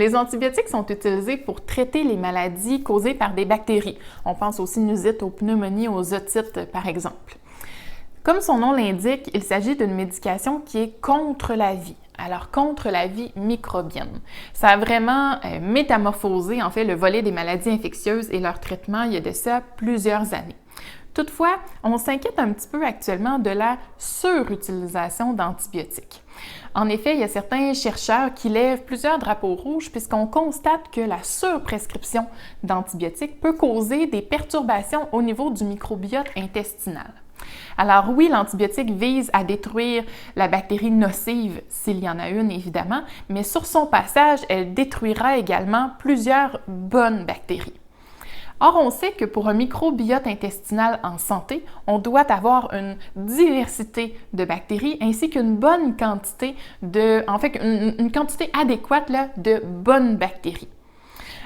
Les antibiotiques sont utilisés pour traiter les maladies causées par des bactéries. On pense aux sinusites, aux pneumonies, aux otites, par exemple. Comme son nom l'indique, il s'agit d'une médication qui est contre la vie. Alors, contre la vie microbienne. Ça a vraiment métamorphosé, en fait, le volet des maladies infectieuses et leur traitement il y a de ça plusieurs années. Toutefois, on s'inquiète un petit peu actuellement de la surutilisation d'antibiotiques. En effet, il y a certains chercheurs qui lèvent plusieurs drapeaux rouges puisqu'on constate que la surprescription d'antibiotiques peut causer des perturbations au niveau du microbiote intestinal. Alors oui, l'antibiotique vise à détruire la bactérie nocive, s'il y en a une évidemment, mais sur son passage, elle détruira également plusieurs bonnes bactéries. Or, on sait que pour un microbiote intestinal en santé, on doit avoir une diversité de bactéries ainsi qu'une bonne quantité une quantité adéquate de bonnes bactéries.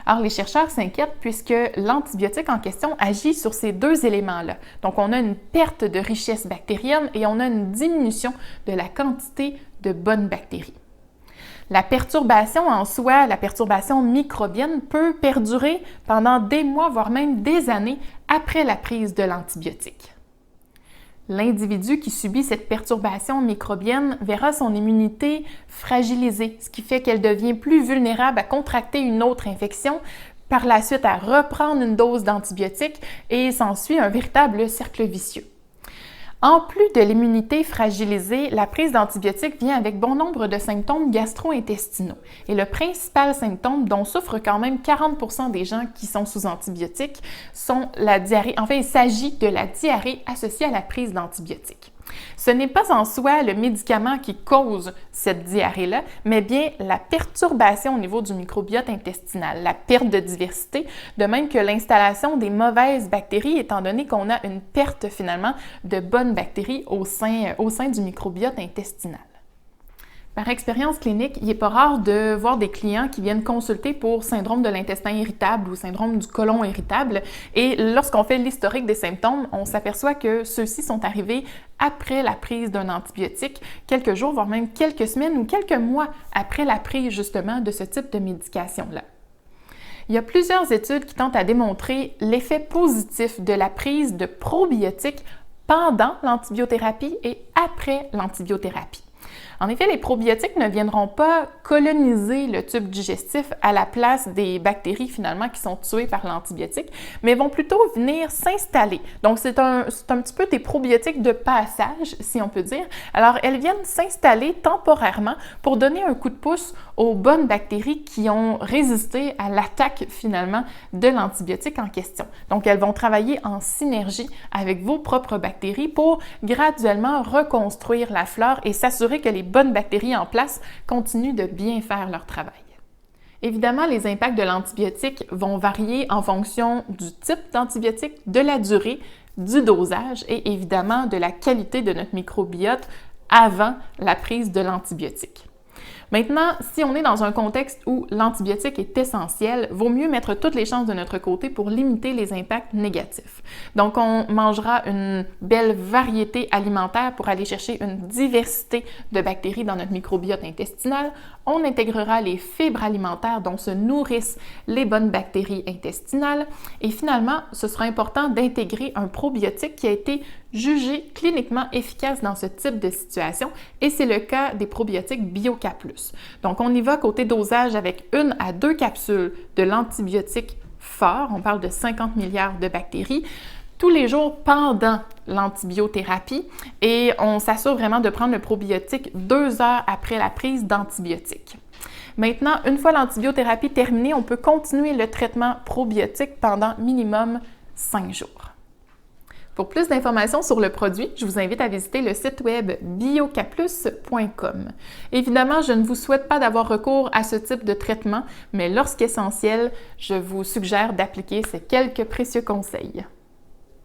Alors, les chercheurs s'inquiètent puisque l'antibiotique en question agit sur ces deux éléments-là. Donc, on a une perte de richesse bactérienne et on a une diminution de la quantité de bonnes bactéries. La perturbation en soi, la perturbation microbienne, peut perdurer pendant des mois, voire même des années après la prise de l'antibiotique. L'individu qui subit cette perturbation microbienne verra son immunité fragilisée, ce qui fait qu'elle devient plus vulnérable à contracter une autre infection, par la suite à reprendre une dose d'antibiotiques et s'ensuit un véritable cercle vicieux. En plus de l'immunité fragilisée, la prise d'antibiotiques vient avec bon nombre de symptômes gastro-intestinaux. Et le principal symptôme dont souffrent quand même 40% des gens qui sont sous antibiotiques sont la diarrhée. En fait, il s'agit de la diarrhée associée à la prise d'antibiotiques. Ce n'est pas en soi le médicament qui cause cette diarrhée-là, mais bien la perturbation au niveau du microbiote intestinal, la perte de diversité, de même que l'installation des mauvaises bactéries, étant donné qu'on a une perte finalement de bonnes bactéries au sein du microbiote intestinal. Par expérience clinique, il n'est pas rare de voir des clients qui viennent consulter pour syndrome de l'intestin irritable ou syndrome du côlon irritable. Et lorsqu'on fait l'historique des symptômes, on s'aperçoit que ceux-ci sont arrivés après la prise d'un antibiotique, quelques jours, voire même quelques semaines ou quelques mois après la prise justement de ce type de médication-là. Il y a plusieurs études qui tentent à démontrer l'effet positif de la prise de probiotiques pendant l'antibiothérapie et après l'antibiothérapie. En effet, les probiotiques ne viendront pas coloniser le tube digestif à la place des bactéries finalement qui sont tuées par l'antibiotique, mais vont plutôt venir s'installer. Donc, c'est un petit peu des probiotiques de passage, si on peut dire. Alors, elles viennent s'installer temporairement pour donner un coup de pouce aux bonnes bactéries qui ont résisté à l'attaque finalement de l'antibiotique en question. Donc, elles vont travailler en synergie avec vos propres bactéries pour graduellement reconstruire la flore et s'assurer que les bonnes bactéries en place continuent de bien faire leur travail. Évidemment, les impacts de l'antibiotique vont varier en fonction du type d'antibiotique, de la durée, du dosage et évidemment de la qualité de notre microbiote avant la prise de l'antibiotique. Maintenant, si on est dans un contexte où l'antibiotique est essentiel, vaut mieux mettre toutes les chances de notre côté pour limiter les impacts négatifs. Donc, on mangera une belle variété alimentaire pour aller chercher une diversité de bactéries dans notre microbiote intestinal. On intégrera les fibres alimentaires dont se nourrissent les bonnes bactéries intestinales. Et finalement, ce sera important d'intégrer un probiotique qui a été jugé cliniquement efficace dans ce type de situation et c'est le cas des probiotiques BioK+. Donc, on y va côté dosage avec 1 à 2 capsules de l'antibiotique fort, on parle de 50 milliards de bactéries, tous les jours pendant l'antibiothérapie et on s'assure vraiment de prendre le probiotique 2 heures après la prise d'antibiotiques. Maintenant, une fois l'antibiothérapie terminée, on peut continuer le traitement probiotique pendant minimum 5 jours. Pour plus d'informations sur le produit, je vous invite à visiter le site web biokaplus.com. Évidemment, je ne vous souhaite pas d'avoir recours à ce type de traitement, mais lorsqu'essentiel, je vous suggère d'appliquer ces quelques précieux conseils.